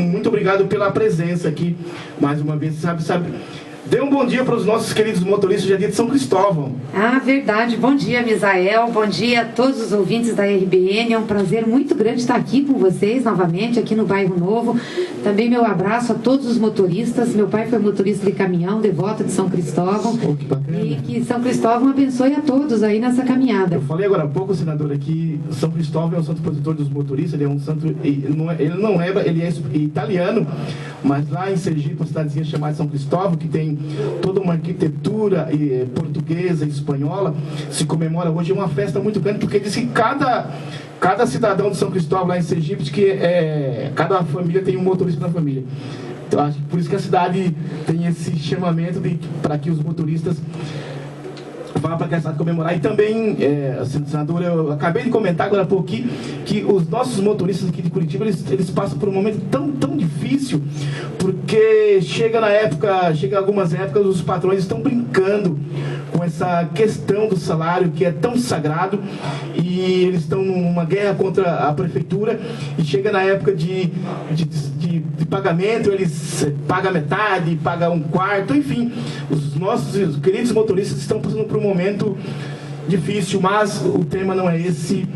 muito obrigado pela presença aqui, mais uma vez, sabe. Dê um bom dia para os nossos queridos motoristas de São Cristóvão. Ah, verdade. Bom dia, Misael. Bom dia a todos os ouvintes da RBN. É um prazer muito grande estar aqui com vocês novamente, aqui no Bairro Novo. Também meu abraço a todos os motoristas. Meu pai foi motorista de caminhão, devoto de São Cristóvão. Oh, que bacana. E que São Cristóvão abençoe a todos aí nessa caminhada. Eu falei agora há pouco, senadora, que São Cristóvão é um santo protetor dos motoristas. Ele é um santo, ele é italiano, mas lá em Sergipe, uma cidadezinha chamada São Cristóvão, que tem toda uma arquitetura portuguesa e espanhola, se comemora hoje. É uma festa muito grande, porque diz que cada cidadão de São Cristóvão lá em Sergipe, que cada família tem um motorista na família. Então, acho que por isso que a cidade tem esse chamamento para que os motoristas vá para a cidade comemorar. E também, senador, eu acabei de comentar agora há pouco que os nossos motoristas aqui de Curitiba, eles passam por um momento tão difícil, porque chega algumas épocas, os patrões estão brincando com essa questão do salário, que é tão sagrado, e eles estão numa guerra contra a prefeitura, e chega na época de pagamento, eles pagam metade, pagam um quarto, enfim, os nossos queridos motoristas estão passando por um momento difícil, mas o tema não é esse.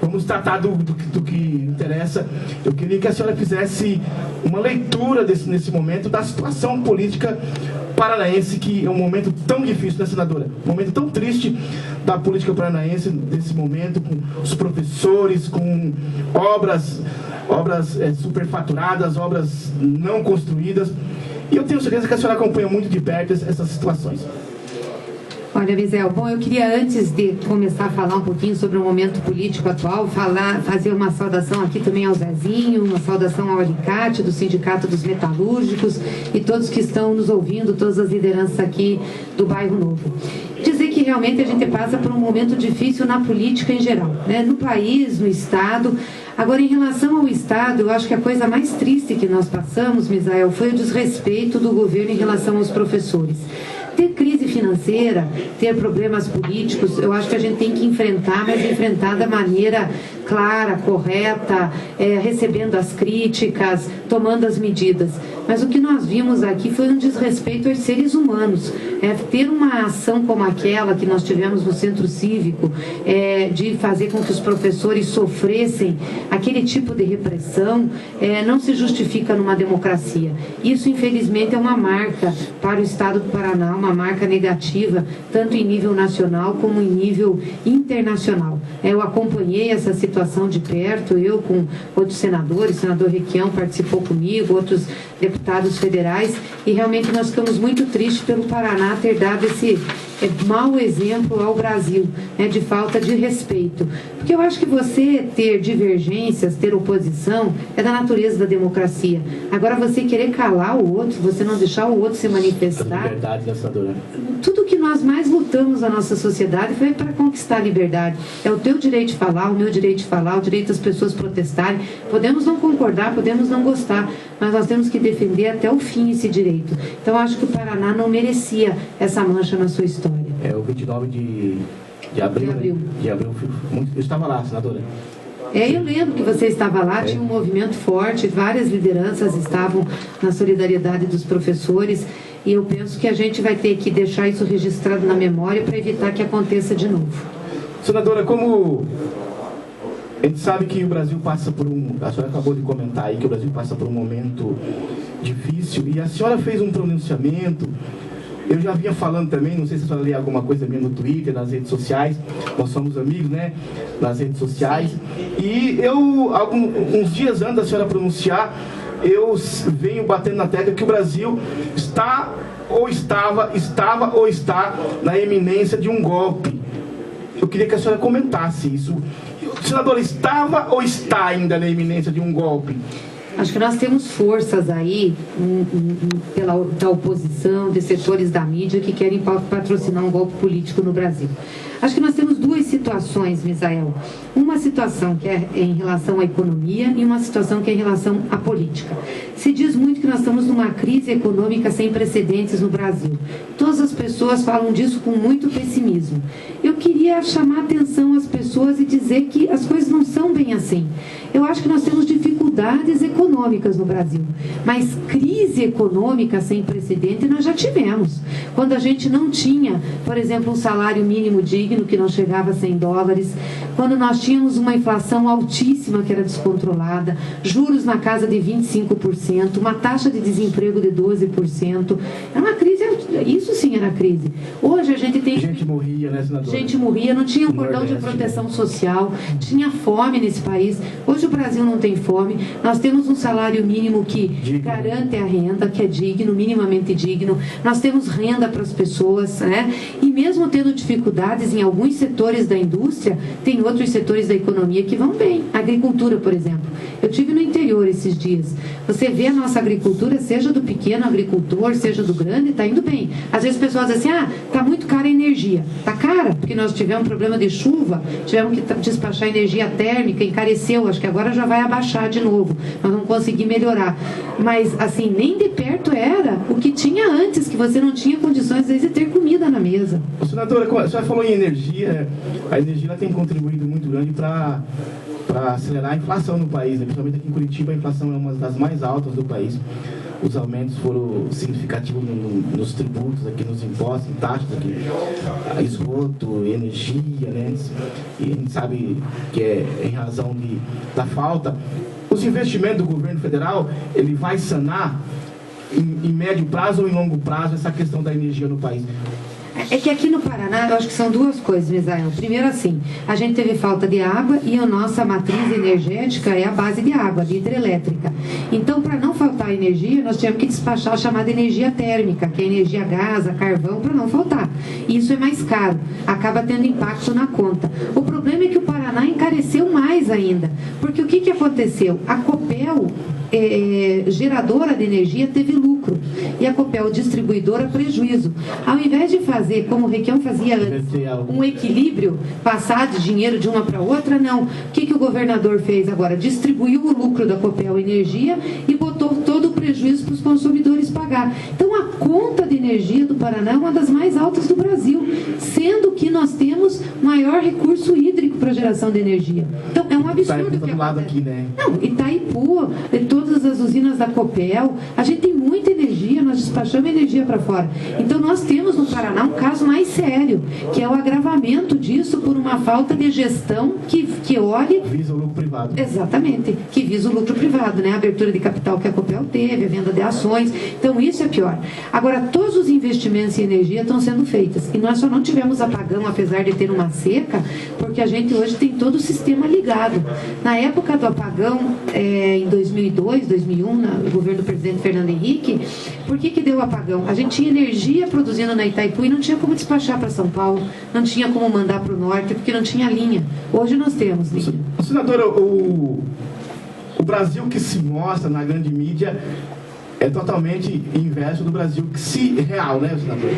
Vamos tratar do que interessa. Eu queria que a senhora fizesse uma leitura nesse momento da situação política paranaense, que é um momento tão difícil, né, senadora? Um momento tão triste da política paranaense, nesse momento, com os professores, com obras superfaturadas, obras não construídas. E eu tenho certeza que a senhora acompanha muito de perto essas situações. Olha, Misael, bom, eu queria, antes de começar a falar um pouquinho sobre o momento político atual, fazer uma saudação aqui também ao Zezinho, uma saudação ao Alicate, do Sindicato dos Metalúrgicos, e todos que estão nos ouvindo, todas as lideranças aqui do Bairro Novo. Dizer que realmente a gente passa por um momento difícil na política em geral, né? No país, no Estado. Agora, em relação ao Estado, eu acho que a coisa mais triste que nós passamos, Misael, foi o desrespeito do governo em relação aos professores. Ter crise financeira, ter problemas políticos, eu acho que a gente tem que enfrentar, mas enfrentar da maneira clara, correta, recebendo as críticas, tomando as medidas. Mas o que nós vimos aqui foi um desrespeito aos seres humanos. Ter uma ação como aquela que nós tivemos no Centro Cívico, de fazer com que os professores sofressem aquele tipo de repressão, não se justifica numa democracia. Isso, infelizmente, é uma marca para o Estado do Paraná, uma marca negativa, tanto em nível nacional como em nível internacional. Eu acompanhei essa situação de perto, eu com outros senadores, o senador Requião participou comigo, outros deputados federais, e realmente nós ficamos muito tristes pelo Paraná ter dado esse mau exemplo ao Brasil, de falta de respeito. Porque eu acho que você ter divergências, ter oposição, é da natureza da democracia. Agora, você querer calar o outro, você não deixar o outro se manifestar... A liberdade, né, senadora? Tudo que nós mais lutamos na nossa sociedade foi para conquistar a liberdade. É o teu direito de falar, o meu direito de falar, o direito das pessoas protestarem. Podemos não concordar, podemos não gostar, mas nós temos que defender até o fim esse direito. Então, acho que o Paraná não merecia essa mancha na sua história. É o 29 de abril. De abril. Eu estava lá, senadora. Eu lembro que você estava lá, tinha um movimento forte, várias lideranças estavam na solidariedade dos professores, e eu penso que a gente vai ter que deixar isso registrado na memória para evitar que aconteça de novo. Senadora, como a gente sabe que o Brasil passa por a senhora acabou de comentar aí que o Brasil passa por um momento difícil, e a senhora fez um pronunciamento. Eu já vinha falando também, não sei se a senhora lê alguma coisa minha no Twitter, nas redes sociais, nós somos amigos, né, nas redes sociais, e uns dias antes da senhora pronunciar, eu venho batendo na tecla que o Brasil está ou está na iminência de um golpe. Eu queria que a senhora comentasse isso. Senadora, estava ou está ainda na iminência de um golpe? Acho que nós temos forças aí, da oposição, de setores da mídia que querem patrocinar um golpe político no Brasil. Acho que nós temos duas situações, Misael. Uma situação que é em relação à economia e uma situação que é em relação à política. Se diz muito que nós estamos numa crise econômica sem precedentes no Brasil. Todas as pessoas falam disso com muito pessimismo. Eu queria chamar a atenção às pessoas e dizer que as coisas não são bem assim. Eu acho que nós temos dificuldade dificuldades econômicas no Brasil, mas crise econômica sem precedente nós já tivemos. Quando a gente não tinha, por exemplo, um salário mínimo digno que não chegava a $100, quando nós tínhamos uma inflação altíssima que era descontrolada, juros na casa de 25%, uma taxa de desemprego de 12%, é uma crise, isso sim era crise. Hoje a gente tem... Gente morria, né, senadora? Gente morria, não tinha um cordão de proteção social, tinha fome nesse país. Hoje o Brasil não tem fome, nós temos um salário mínimo que garante a renda, que é digno, minimamente digno, nós temos renda para as pessoas, né? E mesmo tendo dificuldades em alguns setores da indústria, tem outros setores da economia que vão bem. A agricultura, por exemplo. Eu estive no interior esses dias. Você vê a nossa agricultura, seja do pequeno agricultor, seja do grande, está indo bem. Às vezes as pessoas dizem assim, está muito cara a energia. Está cara, porque nós tivemos um problema de chuva, tivemos que despachar energia térmica, encareceu, acho que agora já vai abaixar de novo. Nós vamos conseguir melhorar. Mas, assim, nem de perto era o que tinha antes, que você não tinha condições, às vezes, de ter comida na mesa. Senadora, a senhora falou em energia, a energia ela tem contribuído muito grande para acelerar a inflação no país, né? Principalmente aqui em Curitiba, a inflação é uma das mais altas do país. Os aumentos foram significativos nos tributos, aqui nos impostos, em taxas, aqui, esgoto, energia, né? E a gente sabe que é em razão da falta. Os investimentos do governo federal, ele vai sanar em médio prazo ou em longo prazo essa questão da energia no país? É que aqui no Paraná, eu acho que são duas coisas, Misael. Primeiro, assim, a gente teve falta de água e a nossa matriz energética é a base de água, de hidrelétrica. Então, para não faltar energia, nós tivemos que despachar a chamada energia térmica, que é energia gás, carvão, para não faltar. E isso é mais caro, acaba tendo impacto na conta. O problema é que o Paraná encareceu mais ainda, porque o que aconteceu? A Copel, geradora de energia, teve lucro e a Copel, distribuidora, prejuízo. Ao invés de fazer como o Requião fazia antes, um equilíbrio, passar de dinheiro de uma para outra, não. O que o governador fez agora? Distribuiu o lucro da Copel Energia e botou todo o prejuízo para os consumidores pagar. Então a conta de energia do Paraná é uma das mais altas do Brasil, sendo que nós temos maior recurso hídrico para geração de energia. Então é um absurdo que lado aqui, né? Não, Itaipu, todas as usinas da Copel, a gente tem muita energia, nós despachamos energia para fora. Então nós temos no Paraná um caso mais sério, que é o agravamento disso por uma falta de gestão que olhe... Visa o lucro privado. Exatamente, que visa o lucro privado, né? A abertura de capital que a Copel teve, a venda de ações. Então isso é pior. Agora, todos os investimentos em energia estão sendo feitos. E nós só não tivemos apagão, apesar de ter uma seca, porque a gente hoje tem todo o sistema ligado. Na época do apagão, em 2002, 2001, no governo do presidente Fernando Henrique, por que deu apagão? A gente tinha energia produzindo na Itaipu e não tinha como despachar para São Paulo, não tinha como mandar para o norte, porque não tinha linha. Hoje nós temos linha. Senadora, o Brasil que se mostra na grande mídia é totalmente inverso do Brasil real, né, senador?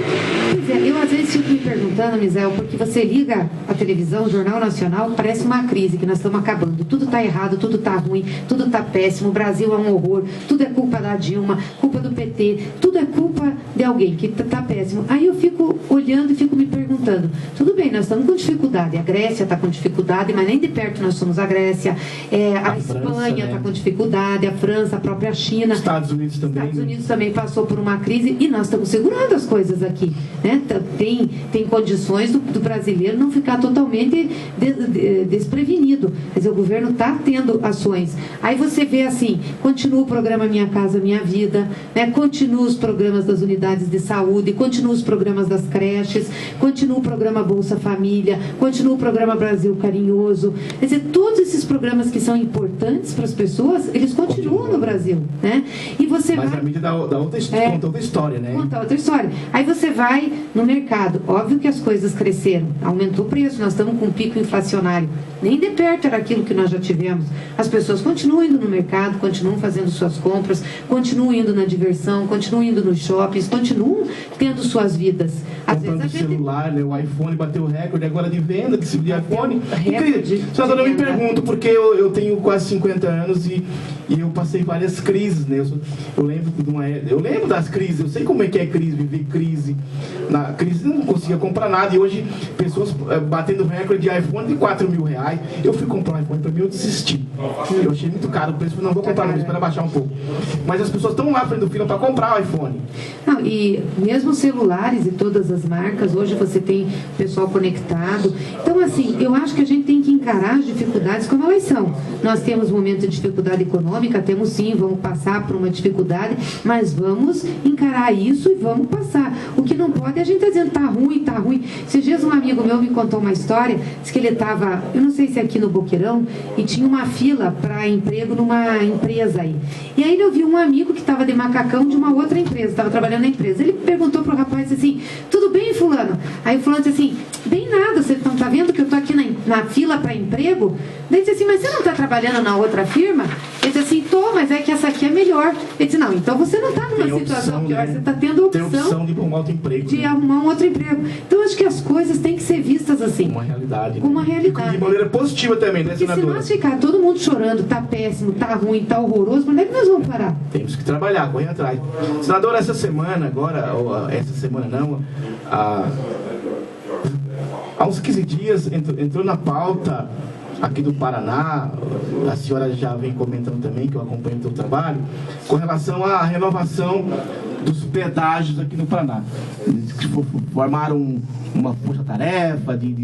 Pois é, eu às vezes fico me perguntando, Misael, porque você liga a televisão, o Jornal Nacional, parece uma crise que nós estamos acabando. Tudo está errado, tudo está ruim, tudo está péssimo, o Brasil é um horror, tudo é culpa da Dilma, culpa do PT, tudo é culpa de alguém que está péssimo. Aí eu fico olhando e fico me perguntando, tudo bem, nós estamos com dificuldade, a Grécia está com dificuldade, mas nem de perto nós somos a Grécia, a Espanha está com dificuldade, a França, a própria China. Estados Unidos também. Estados Unidos também passou por uma crise e nós estamos segurando as coisas aqui, né? Tem condições do brasileiro não ficar totalmente desprevenido. Quer dizer, o governo está tendo ações. Aí você vê assim, continua o programa Minha Casa Minha Vida, né? Continua os programas das unidades de saúde, continua os programas das creches, continua o programa Bolsa Família, continua o programa Brasil Carinhoso. Quer dizer, todos esses programas que são importantes para as pessoas, eles continuam no Brasil, né? E você Mas a mídia conta outra história, né? Conta outra história. Aí você vai no mercado. Óbvio que as coisas cresceram. Aumentou o preço. Nós estamos com um pico inflacionário. Nem de perto era aquilo que nós já tivemos. As pessoas continuam indo no mercado, continuam fazendo suas compras, continuam indo na diversão, continuam indo nos shoppings, continuam tendo suas vidas. Às comprando vezes a gente... celular, né? O iPhone bateu o recorde agora de venda de iPhone. Recorde. Senadora, eu me pergunto, porque eu tenho quase 50 anos e eu passei várias crises, né? Eu lembro das crises, eu sei como é que é crise, viver crise. Na crise não conseguia comprar nada e hoje pessoas batendo recorde de iPhone de R$4.000. Eu fui comprar um iPhone, para mim eu desisti. Eu achei muito caro o preço, não vou comprar, não, espera baixar um pouco. Mas as pessoas estão lá fazendo fila para comprar o iPhone. Não, e mesmo celulares e todas as marcas, hoje você tem pessoal conectado. Então, assim, eu acho que a gente tem que encarar as dificuldades como elas são. Nós temos um momento de dificuldade econômica, temos sim, vamos passar por uma dificuldade, mas vamos encarar isso e vamos passar. O que não pode é a gente estar dizendo, tá ruim. Esses dias um amigo meu me contou uma história, disse que ele estava, eu não sei se é aqui no Boqueirão, e tinha uma fila para emprego numa empresa aí. E aí eu vi um amigo que estava de macacão de uma outra empresa, estava trabalhando na empresa. Ele perguntou para o rapaz assim, tudo bem, fulano? Aí o fulano disse assim, bem nada, você não está vendo que eu estou aqui na fila para emprego? Daí ele disse assim, mas você não está trabalhando na outra firma? Ele disse assim, tô, mas é que essa aqui é melhor. Ele disse, não, então você não está numa situação pior, você está tendo opção. Tem opção de arrumar um outro emprego. De arrumar um outro emprego. Então acho que as coisas têm que ser vistas assim. Uma realidade. Como uma realidade. De maneira positiva também, né, porque senadora? se nós ficar todo mundo chorando, tá péssimo, tá ruim, tá horroroso, quando é que nós vamos parar? Temos que trabalhar, correr atrás. Senadora, essa semana agora, ou essa semana não, há uns 15 dias entrou na pauta aqui do Paraná, a senhora já vem comentando também, que eu acompanho o seu trabalho, com relação à renovação dos pedágios aqui no Paraná. Formaram uma força-tarefa de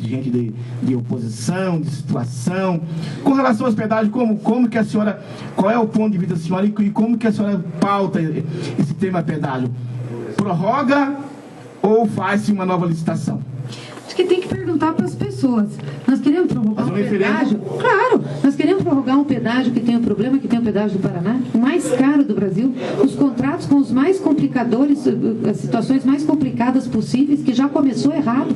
gente de oposição, de situação. Com relação aos pedágios, como que a senhora, qual é o ponto de vista da senhora e como que a senhora pauta esse tema pedágio? Prorroga ou faz-se uma nova licitação? Acho que tem que perguntar para as pessoas. Nós queremos prorrogar um pedágio? Claro, nós queremos prorrogar um pedágio que tem o problema que tem o pedágio do Paraná, o mais caro do Brasil, os contratos com os mais complicadores, as situações mais complicadas possíveis, que já começou errado.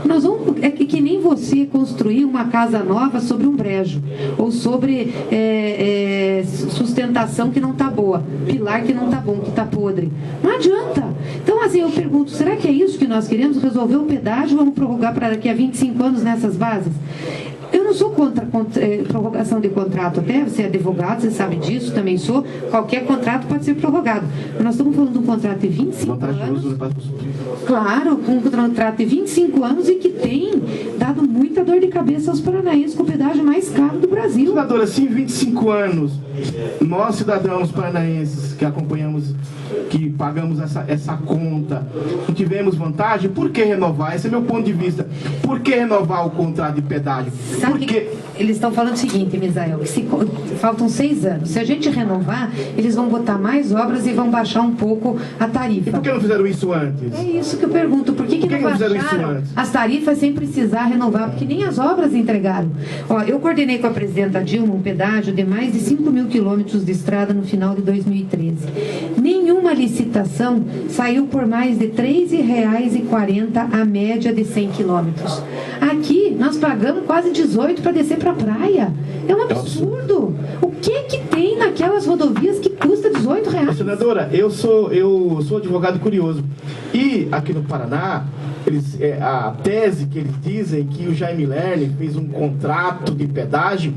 Nós vamos, é que nem você construir uma casa nova sobre um brejo, ou sobre sustentação que não está boa, pilar que não está bom, que está podre. Não adianta. Então, assim, eu pergunto, será que é isso que nós queremos? Resolver o pedágio, vamos prorrogar para daqui a 25 anos nessas bases? Eu não sou contra prorrogação de contrato, até você é advogado, você sabe disso, também sou. Qualquer contrato pode ser prorrogado. Mas nós estamos falando de um contrato de 25 anos. Claro, um contrato de 25 anos e que tem dado muita dor de cabeça aos paranaenses com o pedágio mais caro do Brasil. Senadora, se em 25 anos, nós cidadãos paranaenses que acompanhamos, que pagamos essa conta, não tivemos vantagem, por que renovar? Esse é meu ponto de vista. Por que renovar o contrato de pedágio? Sabe que eles estão falando o seguinte, Misael, que faltam 6 anos. Se a gente renovar, eles vão botar mais obras e vão baixar um pouco a tarifa. E por que não fizeram isso antes? É isso que eu pergunto. Por que não baixaram as tarifas sem precisar renovar? Porque nem as obras entregaram. Ó, eu coordenei com a presidenta Dilma um pedágio de mais de 5 mil quilômetros de estrada no final de 2013. Nenhuma licitação saiu por mais de R$ 13,40 a média de 100 quilômetros. Aqui, nós pagamos quase 18 para descer para a praia. É um absurdo. O que tem naquelas rodovias que custa R$18? Senadora, eu sou advogado curioso. E aqui no Paraná, a tese que eles dizem que o Jaime Lerner fez um contrato de pedágio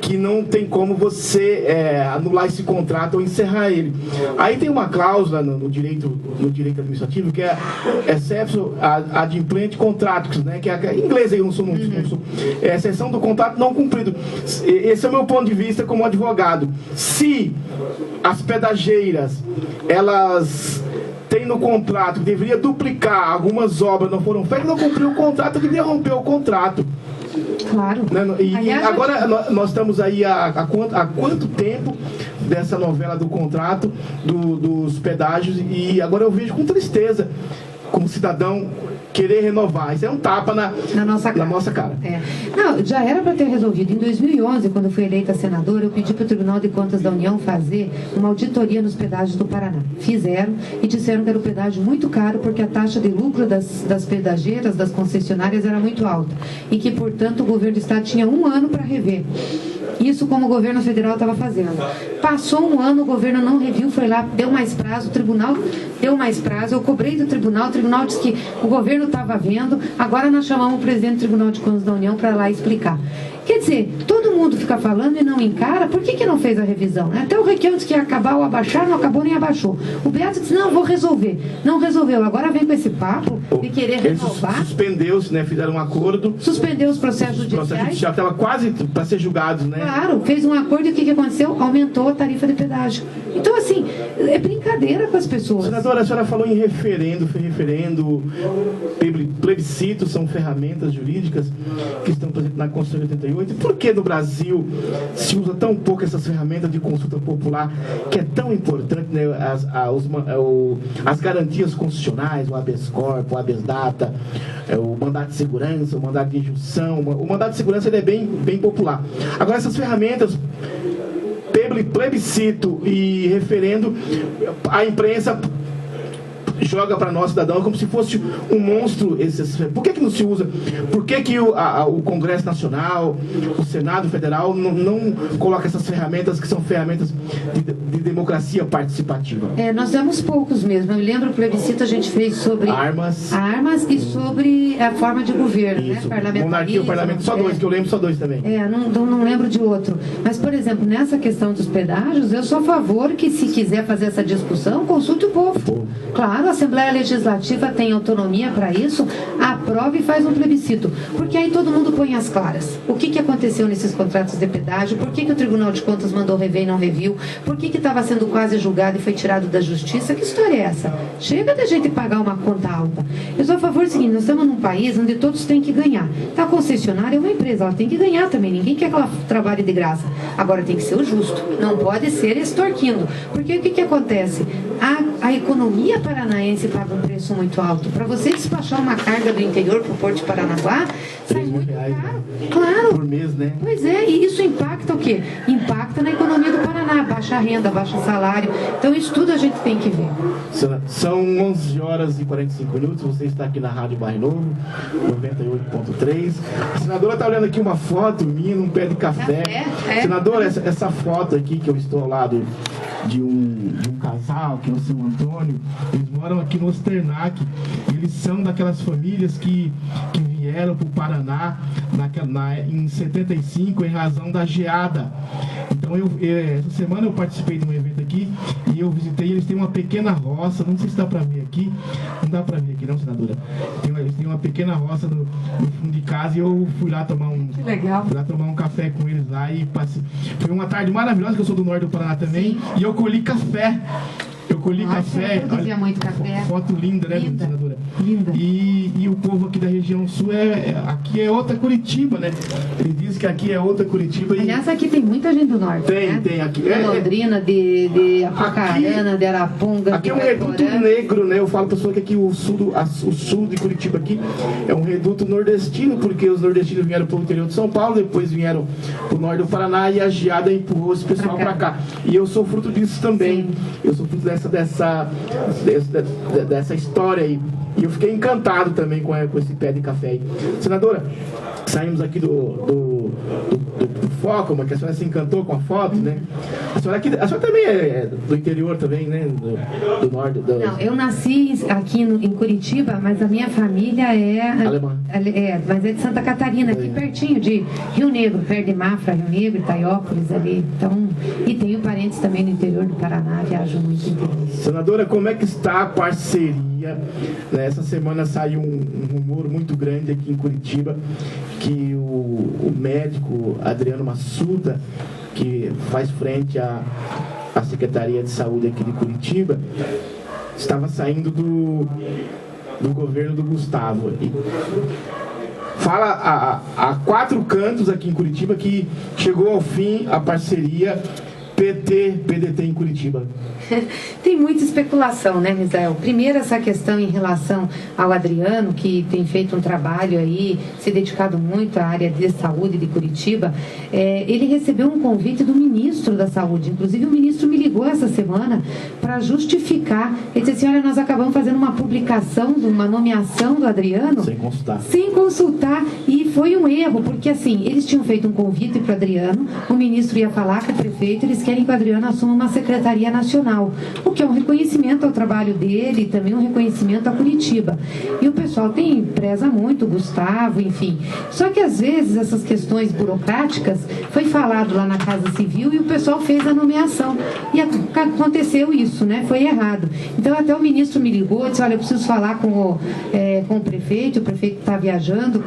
que não tem como você anular esse contrato ou encerrar ele. Aí tem uma cláusula no direito administrativo que é exception ad implente contractus, né? Que é em inglês aí, eu não sou é exceção do contrato não cumprido. Esse é o meu ponto de vista como advogado. Se as pedageiras, elas tem no contrato que deveria duplicar, algumas obras não foram feitas, não cumpriu o contrato, deveria romper o contrato. Claro. E agora nós estamos aí há quanto tempo dessa novela do contrato, dos pedágios, e agora eu vejo com tristeza, como cidadão, querer renovar. Isso é um tapa na nossa cara. É. Não, já era para ter resolvido. Em 2011, quando eu fui eleita senadora, eu pedi para o Tribunal de Contas da União fazer uma auditoria nos pedágios do Paraná. Fizeram e disseram que era um pedágio muito caro porque a taxa de lucro das pedageiras, das concessionárias, era muito alta. E que, portanto, o governo do Estado tinha 1 ano para rever. Isso como o governo federal estava fazendo. Passou 1 ano, o governo não reviu, foi lá, deu mais prazo, o tribunal deu mais prazo, eu cobrei do tribunal, o tribunal disse que o governo estava vendo, agora nós chamamos o presidente do Tribunal de Contas da União para lá explicar. Quer dizer, todo mundo fica falando e não encara, por que não fez a revisão? Né? Até o Requião disse que ia acabar ou abaixar, não acabou nem abaixou. O Beato disse, não, vou resolver. Não resolveu. Agora vem com esse papo de querer renovar. Suspendeu-se, né? Fizeram um acordo. Suspendeu os processos judiciais. O processo judicial estava quase para ser julgado, né? Claro, fez um acordo e o que aconteceu? Aumentou a tarifa de pedágio. Então, assim, é brincadeira com as pessoas. Senadora, a senhora falou em referendo, plebiscito, são ferramentas jurídicas que estão presentes na Constituição de 88. Por que no Brasil se usa tão pouco essas ferramentas de consulta popular, que é tão importante, né? As garantias constitucionais, o habeas corpus, o habeas data, o mandato de segurança, o mandato de injunção. O mandato de segurança ele é bem popular. Agora, essas ferramentas, plebiscito e referendo, a imprensa joga para nós, cidadão, como se fosse um monstro. Por que não se usa? Por que o Congresso Nacional, o Senado Federal não coloca essas ferramentas que são ferramentas de democracia participativa? Nós temos poucos mesmo. Eu lembro o plebiscito a gente fez sobre armas e sobre a forma de governo, né? Monarquia, o parlamento, só dois, que eu lembro, só dois também. Não lembro de outro. Mas, por exemplo, nessa questão dos pedágios, eu sou a favor que, se quiser fazer essa discussão, consulte o povo. Claro, a Assembleia Legislativa tem autonomia para isso, aprova e faz um plebiscito. Porque aí todo mundo põe as claras. O que aconteceu nesses contratos de pedágio? Por que o Tribunal de Contas mandou rever e não reviu? Por que estava sendo quase julgado e foi tirado da Justiça? Que história é essa? Chega da gente pagar uma conta alta. Eu sou a favor do seguinte, nós estamos num país onde todos têm que ganhar. A concessionária é uma empresa, ela tem que ganhar também. Ninguém quer que ela trabalhe de graça. Agora tem que ser o justo. Não pode ser extorquindo. Porque o que acontece? A economia paranaense paga um preço muito alto. Para você despachar uma carga do interior para o Porto de Paranaguá, sai muito caro. Claro. Por mês, né? Pois é, e isso impacta o quê? Impacta na economia do Paraná, baixa renda, baixa salário. Então isso tudo a gente tem que ver. São 11 horas e 45 minutos, você está aqui na Rádio Bairro Novo, 98.3. A senadora está olhando aqui uma foto minha num pé de café. Senadora, essa foto aqui que eu estou ao lado de um casal, que é o seu Antônio, eles moram aqui no Osternac, eles são daquelas famílias que vieram para o Paraná em 75 em razão da geada. Então essa semana eu participei de um evento aqui e eu visitei, eles têm uma pequena roça, não sei se dá para ver aqui, não dá para ver aqui não, senadora, eles têm uma pequena roça no fundo de casa e eu fui lá tomar um café com eles lá e passei. Foi uma tarde maravilhosa, que eu sou do norte do Paraná também. Sim. E eu colhi café. Café. Olha, muito café. Foto linda, né, senadora? Linda. E o povo aqui da região sul aqui é outra Curitiba, né? Ele diz que aqui é outra Curitiba. Aliás, aqui tem muita gente do norte. Tem aqui. De Londrina, de Apucarana, de Araponga. Aqui é um reduto negro, né? Eu falo para pessoa que aqui o sul de Curitiba aqui é um reduto nordestino, porque os nordestinos vieram para o interior de São Paulo, depois vieram para o norte do Paraná e a geada empurrou esse pessoal para cá. E eu sou fruto disso também. Sim. Eu sou fruto dessa história aí. E eu fiquei encantado também com esse pé de café aí. Senadora, saímos aqui do foco, mas que a senhora se encantou com a foto, né? A senhora também é do interior também, né? Do norte. Não, eu nasci aqui em Curitiba, mas a minha família é alemã. Mas é de Santa Catarina, aqui pertinho de Rio Negro, perto de Mafra, Rio Negro, Itaiópolis ali. Então, e tenho parentes também no interior do Paraná, viajo muito. Senadora, como é que está a parceria? Essa semana saiu um rumor muito grande aqui em Curitiba que o médico Adriano Massuda, que faz frente à Secretaria de Saúde aqui de Curitiba, estava saindo do governo do Gustavo. E fala a 4 cantos aqui em Curitiba que chegou ao fim a parceria PT-PDT em Curitiba. Tem muita especulação, né, Misael? Primeiro, essa questão em relação ao Adriano, que tem feito um trabalho aí, se dedicado muito à área de saúde de Curitiba. Ele recebeu um convite do ministro da Saúde. Inclusive, o ministro me ligou essa semana para justificar. Ele disse assim, olha, nós acabamos fazendo uma publicação de uma nomeação do Adriano sem consultar. E foi um erro, porque assim, eles tinham feito um convite para o Adriano, o ministro ia falar com o prefeito, eles querem que o Adriano assuma uma secretaria nacional, o que é um reconhecimento ao trabalho dele e também um reconhecimento a Curitiba. E o pessoal preza muito o Gustavo, enfim. Só que às vezes essas questões burocráticas foi falado lá na Casa Civil e o pessoal fez a nomeação. E aconteceu isso, né? Foi errado. Então até o ministro me ligou e disse, olha, eu preciso falar com o prefeito está viajando,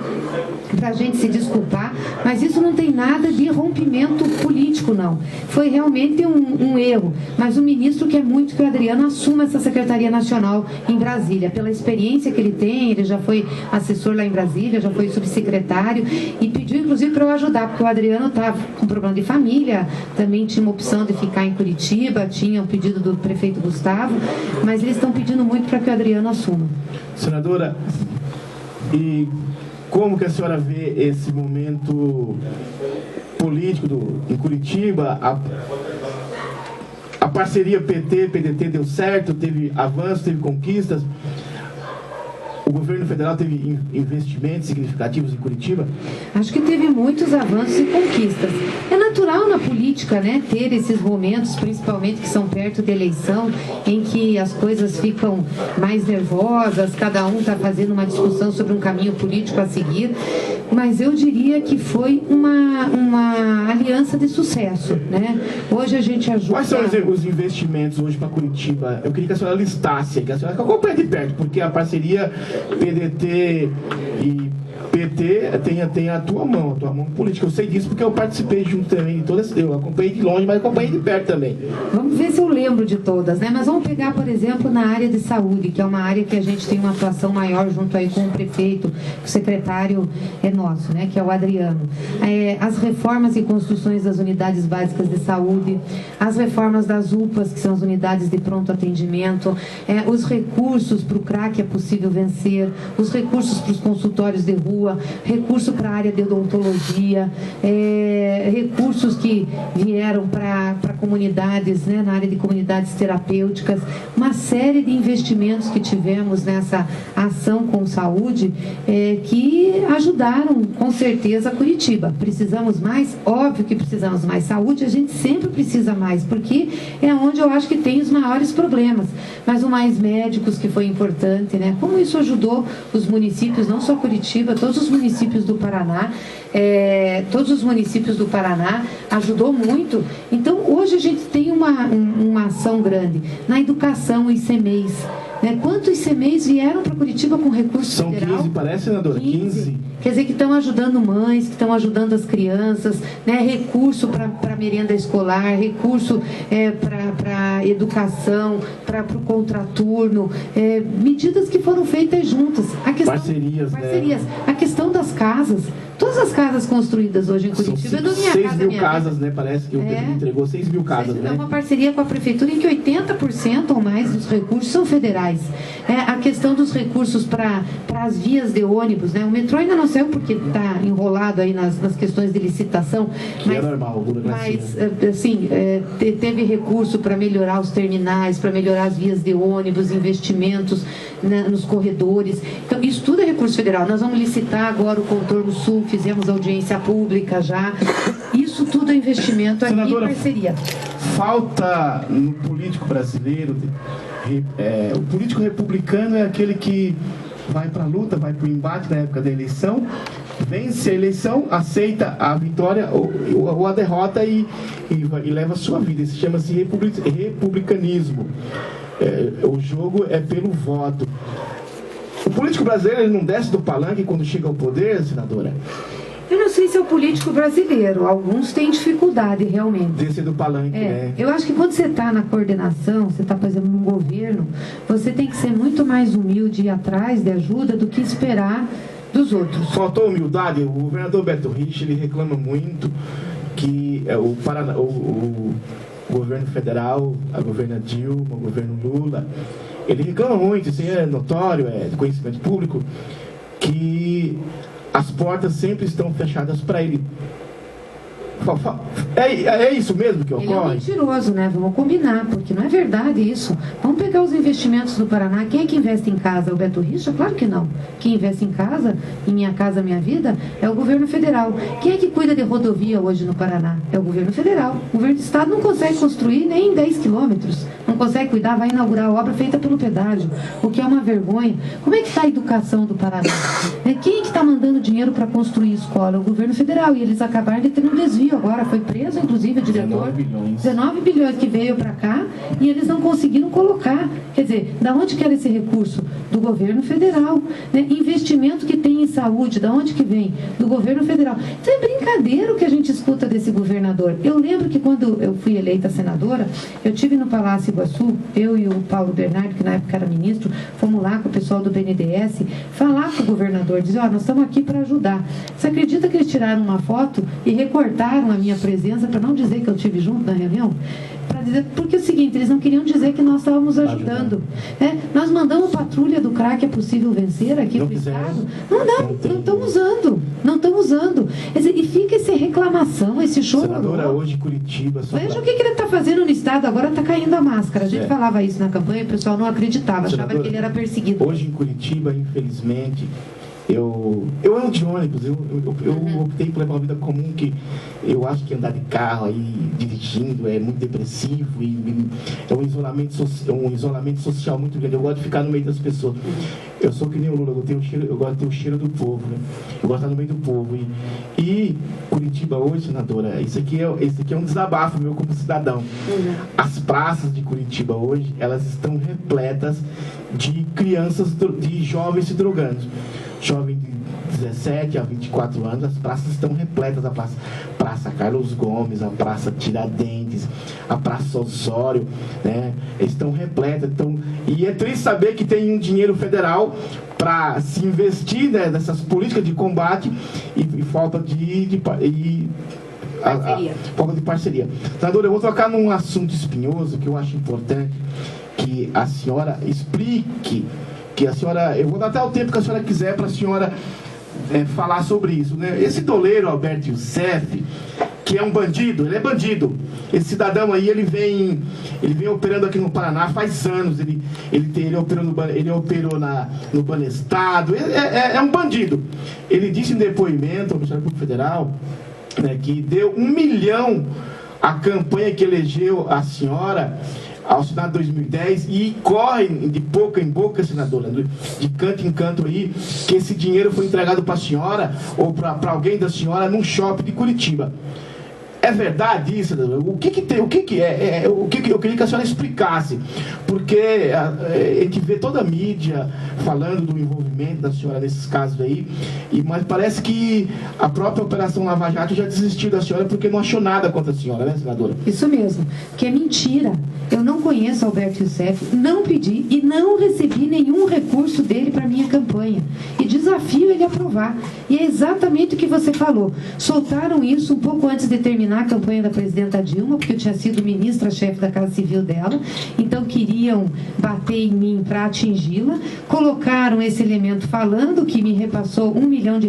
para a gente se desculpar, mas isso não tem nada de rompimento político, não. Foi realmente um erro, mas o ministro quer muito que o Adriano assuma essa Secretaria Nacional em Brasília, pela experiência que ele tem, ele já foi assessor lá em Brasília, já foi subsecretário, e pediu inclusive para eu ajudar, porque o Adriano estava com problema de família, também tinha uma opção de ficar em Curitiba, tinha um pedido do prefeito Gustavo, mas eles estão pedindo muito para que o Adriano assuma. Senadora, e como que a senhora vê esse momento político em Curitiba? A parceria PT-PDT deu certo, teve avanços, teve conquistas. O governo federal teve investimentos significativos em Curitiba? Acho que teve muitos avanços e conquistas. É natural na política, né, ter esses momentos, principalmente que são perto da eleição, em que as coisas ficam mais nervosas, cada um está fazendo uma discussão sobre um caminho político a seguir, mas eu diria que foi uma aliança de sucesso, né? Hoje a gente ajuda... Quais são os investimentos hoje para Curitiba? Eu queria que a senhora listasse, que a senhora acompanha de perto, porque a parceria PDT e PT tem a tua mão política. Eu sei disso porque eu participei junto também de todas. Eu acompanhei de longe, mas acompanhei de perto também. Vamos ver se eu lembro de todas, né? Mas vamos pegar, por exemplo, na área de saúde, que é uma área que a gente tem uma atuação maior junto aí com o prefeito, o secretário é nosso, né? Que é o Adriano. As reformas e construções das unidades básicas de saúde, as reformas das UPAs, que são as unidades de pronto atendimento, os recursos para o CRAC é possível vencer, os recursos para os consultórios de rua, recurso para a área de odontologia, recursos que vieram para comunidades, né, na área de comunidades terapêuticas, uma série de investimentos que tivemos nessa ação com saúde que ajudaram com certeza a Curitiba. Precisamos mais? Óbvio que precisamos mais. Saúde a gente sempre precisa mais, porque é onde eu acho que tem os maiores problemas. Mas o mais médicos, que foi importante, né? Como isso ajudou os municípios, não só Curitiba, todos os municípios do Paraná, ajudou muito. Então, hoje a gente tem uma ação grande na educação, os ICMEIs. Quantos ICMEIs vieram para Curitiba com recurso federal? São 15, parece, senadora? 15. Quer dizer, que estão ajudando mães, que estão ajudando as crianças, né? Recurso para merenda escolar, recurso para educação, para o contraturno, medidas que foram feitas juntas. Parcerias. A questão das casas. Todas as casas construídas hoje em Curitiba, são 6 mil casas, né? Parece que o Pedro entregou 6 mil casas, né? É uma parceria com a prefeitura em que 80% ou mais dos recursos são federais. A questão dos recursos para as vias de ônibus, né? O metrô ainda não saiu porque está enrolado aí nas questões de licitação. Que é normal, mas assim, teve recurso para melhorar os terminais, para melhorar as vias de ônibus, investimentos nos corredores. Então, isso tudo é recurso federal. Nós vamos licitar agora o contorno sul, fizemos audiência pública já. Isso tudo é investimento aqui em parceria. Falta no político brasileiro, o político republicano é aquele que vai para a luta, vai para o embate na época da eleição, vence a eleição, aceita a vitória ou a derrota e leva a sua vida. Isso chama-se republicanismo. O jogo é pelo voto. O político brasileiro, ele não desce do palanque quando chega ao poder, senadora? Eu não sei se é o político brasileiro. Alguns têm dificuldade, realmente. Descer do palanque, né? Eu acho que quando você está na coordenação, você está fazendo um governo, você tem que ser muito mais humilde e ir atrás de ajuda do que esperar dos outros. Faltou humildade. O governador Beto Richa, ele reclama muito que o governo federal, a governa Dilma, o governo Lula, ele reclama muito, isso é notório, é de conhecimento público, que as portas sempre estão fechadas para ele É isso mesmo que ocorre? Ele é um mentiroso, né? Vamos combinar, porque não é verdade isso. Vamos pegar os investimentos do Paraná. Quem é que investe em casa? É o Beto Richa? Claro que não. Quem investe em casa, em Minha Casa Minha Vida, é o governo federal. Quem é que cuida de rodovia hoje no Paraná? É o governo federal. O governo do estado não consegue construir nem 10 quilômetros. Não consegue cuidar, vai inaugurar a obra feita pelo pedágio, o que é uma vergonha. Como é que está a educação do Paraná? Quem é que está mandando dinheiro para construir escola? O governo federal. E eles acabaram de ter um desvio agora. Foi preso, inclusive, o diretor. 19 bilhões que veio para cá e eles não conseguiram colocar. Quer dizer, da onde que era esse recurso? Do governo federal. Né? Investimento que tem em saúde, da onde que vem? Do governo federal. Então é brincadeira o que a gente escuta desse governador. Eu lembro que quando eu fui eleita senadora, eu tive no Palácio Iguaçu, eu e o Paulo Bernardo, que na época era ministro, fomos lá com o pessoal do BNDES, falar com o governador, dizer, nós estamos aqui para ajudar. Você acredita que eles tiraram uma foto e recortaram a minha presença, para não dizer que eu estive junto na reunião? Para dizer, porque é o seguinte, eles não queriam dizer que nós estávamos ajudando. Nós mandamos patrulha do crack, é possível vencer aqui no estado. Não estão usando. Não estão usando. Quer dizer, e fica essa reclamação, esse choro. Senadora, hoje Curitiba... Veja o que ele está fazendo no estado, agora está caindo a máscara. A gente falava isso na campanha, o pessoal não acreditava, achava que ele era perseguido. Hoje em Curitiba, infelizmente... Eu ando de ônibus, eu optei por levar uma vida comum, que eu acho que andar de carro aí, dirigindo, é muito depressivo e é um isolamento social muito grande. Eu gosto de ficar no meio das pessoas. Eu sou que nem o Lula, eu gosto de ter o cheiro do povo, né? Eu gosto de estar no meio do povo. E Curitiba hoje, senadora, esse aqui é um desabafo meu como cidadão. As praças de Curitiba hoje, elas estão repletas de crianças, de jovens se drogando. Jovem de 17 a 24 anos, as praças estão repletas, a Praça Carlos Gomes, a Praça Tiradentes, a Praça Osório, né? Estão repletas. E é triste saber que tem um dinheiro federal para se investir, né, nessas políticas de combate e falta falta de parceria. Senadora, eu vou tocar num assunto espinhoso que eu acho importante que a senhora explique. Eu vou dar até o tempo que a senhora quiser para a senhora falar sobre isso, né? Esse doleiro Alberto Youssef, que é um bandido, ele é bandido. Esse cidadão aí, ele vem operando aqui no Paraná faz anos. Ele operou no Banestado. É um bandido. Ele disse em depoimento ao Ministério Público Federal, né, que deu 1 milhão a campanha que elegeu a senhora ao Senado 2010, e corre de boca em boca, senadora, de canto em canto aí, que esse dinheiro foi entregado para a senhora ou para alguém da senhora num shopping de Curitiba. É verdade isso? O que é? Eu queria que a senhora explicasse, porque a gente vê toda a mídia falando do envolvimento da senhora nesses casos aí, mas parece que a própria Operação Lava Jato já desistiu da senhora porque não achou nada contra a senhora, né, senadora? Isso mesmo, que é mentira. Eu não conheço Alberto Youssef, não pedi e não recebi nenhum recurso dele para minha campanha. E desafio ele a provar. E é exatamente o que você falou. Soltaram isso um pouco antes de terminar a campanha da presidenta Dilma, porque eu tinha sido ministra-chefe da Casa Civil dela, então queriam bater em mim para atingi-la. Colocaram esse elemento falando que me repassou R$1 milhão.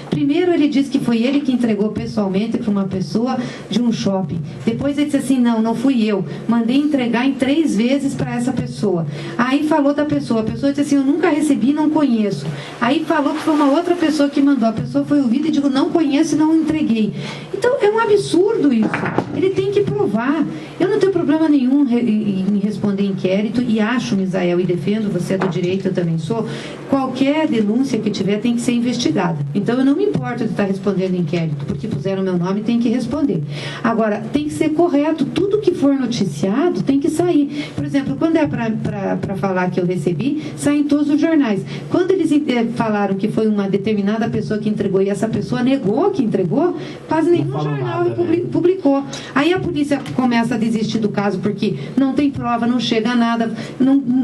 Primeiro ele disse que foi ele que entregou pessoalmente para uma pessoa de um shopping. Depois ele disse assim, não fui eu. Mandei entregar em 3 vezes para essa pessoa. Aí falou da pessoa. A pessoa disse assim, eu nunca recebi, não conheço. Aí falou que foi uma outra pessoa que mandou. A pessoa foi ouvida e digo, não conheço e não entreguei. Então é um absurdo isso. Ele tem que provar. Eu não tenho problema nenhum em responder inquérito e acho, Misael, e defendo, você é do direito, eu também sou, qualquer denúncia que tiver tem que ser investigada. Então eu não me importo de estar respondendo inquérito, porque puseram meu nome, tem que responder. Agora, tem que ser correto. Tudo que for noticiado tem que sair. Por exemplo, quando é para falar que eu recebi, sai em todos os jornais. Quando eles falaram que foi uma determinada pessoa que entregou e essa pessoa negou que entregou, quase nenhum jornal publicou. Aí a polícia começa a desistir do caso porque não tem prova, não chega a nada,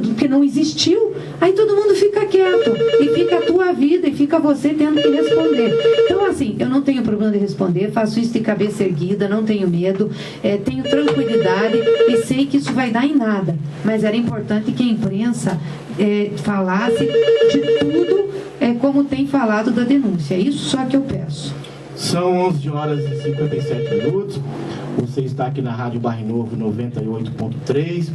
porque não existiu. Aí todo mundo fica quieto e fica a tua vida e fica você tendo que responder. Então, assim, eu não tenho problema de responder, faço isso de cabeça erguida, não tenho medo, tenho tranquilidade e sei que isso vai dar em nada. Mas era importante que a imprensa falasse de tudo como tem falado da denúncia. É isso só que eu peço. São 11 horas e 57 minutos. Você está aqui na Rádio Barre Novo 98.3,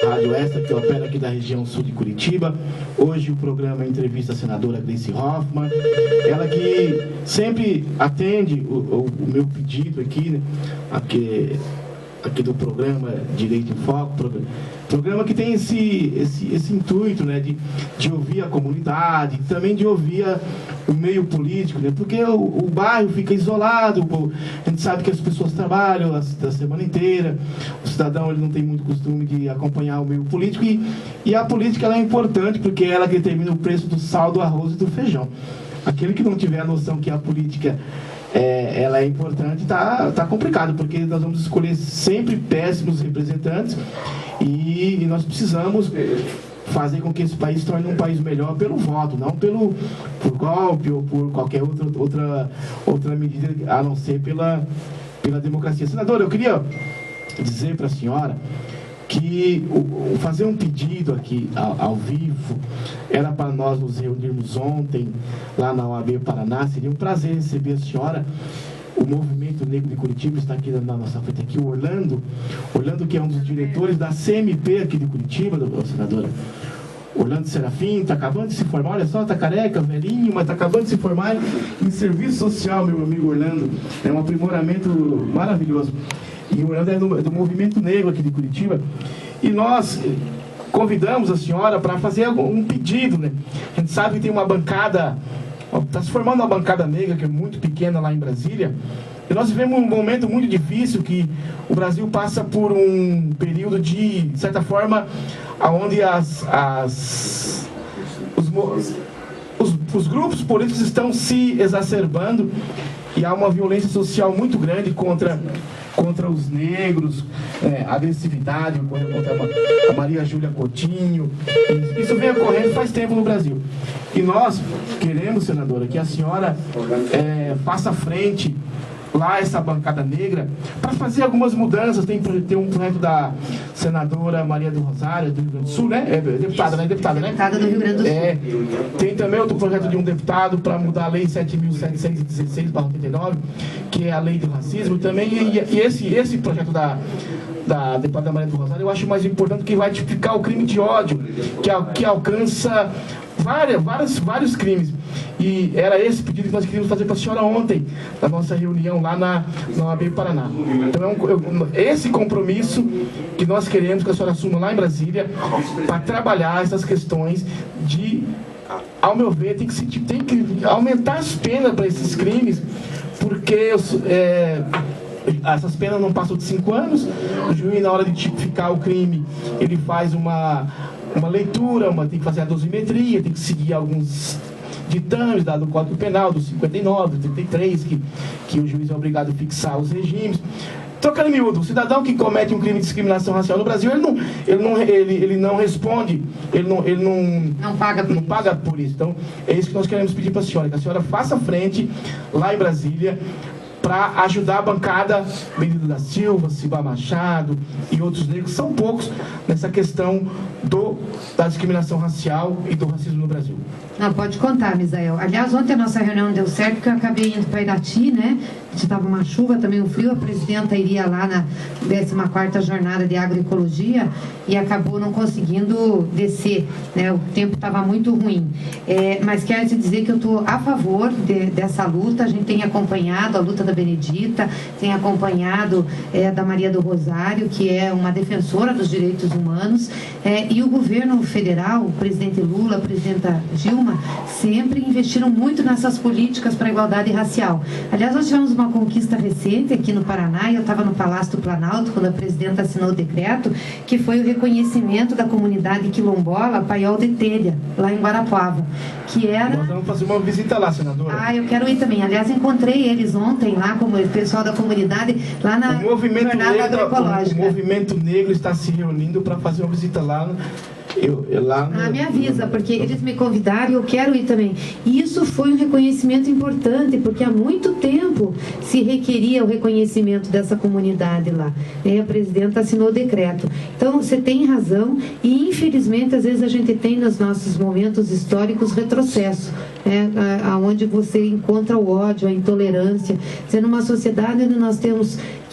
Rádio Esta, que opera aqui da região sul de Curitiba. Hoje o programa entrevista a senadora Gleice Hoffmann, ela que sempre atende o meu pedido aqui, né? Aqui do programa Direito em Foco, programa que tem esse intuito, né, de ouvir a comunidade, também de ouvir o meio político, né, porque o bairro fica isolado, a gente sabe que as pessoas trabalham a semana inteira, o cidadão ele não tem muito costume de acompanhar o meio político, e a política ela é importante porque ela determina o preço do sal, do arroz e do feijão. Aquele que não tiver a noção que a política ela é importante, tá complicado, porque nós vamos escolher sempre péssimos representantes e nós precisamos fazer com que esse país se torne um país melhor pelo voto, não por golpe ou por qualquer outra medida, a não ser pela democracia. Senadora, eu queria dizer para a senhora que fazer um pedido aqui ao vivo era para nós nos reunirmos ontem lá na OAB Paraná. Seria um prazer receber a senhora. O Movimento Negro de Curitiba está aqui na nossa frente, aqui o Orlando, que é um dos diretores da CMP aqui de Curitiba, senadora. Orlando Serafim, está acabando de se formar, olha só, está careca, velhinho, mas está acabando de se formar em serviço social, meu amigo Orlando. É um aprimoramento maravilhoso. E o Orlando é do Movimento Negro aqui de Curitiba. E nós convidamos a senhora para fazer um pedido, né? A gente sabe que tem uma bancada, está se formando uma bancada negra que é muito pequena lá em Brasília. E nós vivemos um momento muito difícil, que o Brasil passa por um período de certa forma, onde os grupos políticos estão se exacerbando e há uma violência social muito grande contra os negros, agressividade contra a Maria Júlia Coutinho. Isso vem ocorrendo faz tempo no Brasil. E nós queremos, senadora, que a senhora faça à frente lá essa bancada negra para fazer algumas mudanças. Tem um projeto da senadora Maria do Rosário, do Rio Grande do Sul, né? Deputada, né? Deputada do Rio Grande do Sul. Tem também outro projeto de um deputado para mudar a lei 7.716/89, que é a lei do racismo também. E esse projeto da deputada Maria do Rosário, eu acho mais importante, que vai tipificar o crime de ódio, que alcança vários crimes. E era esse pedido que nós queríamos fazer para a senhora ontem, na nossa reunião lá na OAB Paraná. Então esse compromisso que nós queremos que a senhora assuma lá em Brasília, para trabalhar essas questões de, ao meu ver, tem que aumentar as penas para esses crimes, porque essas penas não passam de 5 anos. O juiz, na hora de tipificar o crime, ele faz uma leitura, tem que fazer a dosimetria, tem que seguir alguns ditames do Código Penal, do 59, do 33, que o juiz é obrigado a fixar os regimes. Trocando em miúdo, o cidadão que comete um crime de discriminação racial no Brasil, ele não responde, ele não paga por isso. Então, é isso que nós queremos pedir para a senhora, que a senhora faça frente lá em Brasília para ajudar a bancada Benedito da Silva, Ciba Machado e outros negros, são poucos, nessa questão da discriminação racial e do racismo no Brasil. Não, pode contar, Misael. Aliás, ontem a nossa reunião não deu certo, porque eu acabei indo para Irati, né? Estava uma chuva, também um frio, a presidenta iria lá na 14ª Jornada de Agroecologia e acabou não conseguindo descer, né? O tempo estava muito ruim. Mas quero te dizer que eu estou a favor dessa luta. A gente tem acompanhado a luta da Benedita, tem acompanhado da Maria do Rosário, que é uma defensora dos direitos humanos, e o governo federal, o presidente Lula, a presidenta Dilma, sempre investiram muito nessas políticas para a igualdade racial. Aliás, nós tivemos uma conquista recente aqui no Paraná, e eu estava no Palácio do Planalto quando a presidenta assinou o decreto, que foi o reconhecimento da comunidade quilombola Paiol de Telha, lá em Guarapuava, que era... Nós vamos fazer uma visita lá, senadora. Eu quero ir também. Aliás, encontrei eles ontem lá, como o pessoal da comunidade, lá na Jornada Agroecológica. O movimento negro está se reunindo para fazer uma visita lá. Me avisa, porque eles me convidaram e eu quero ir também. E isso foi um reconhecimento importante, porque há muito tempo se requeria o reconhecimento dessa comunidade lá. E a presidenta assinou o decreto. Então, você tem razão e, infelizmente, às vezes a gente tem nos nossos momentos históricos retrocesso, onde você encontra o ódio, a intolerância. Numa sociedade onde nós temos que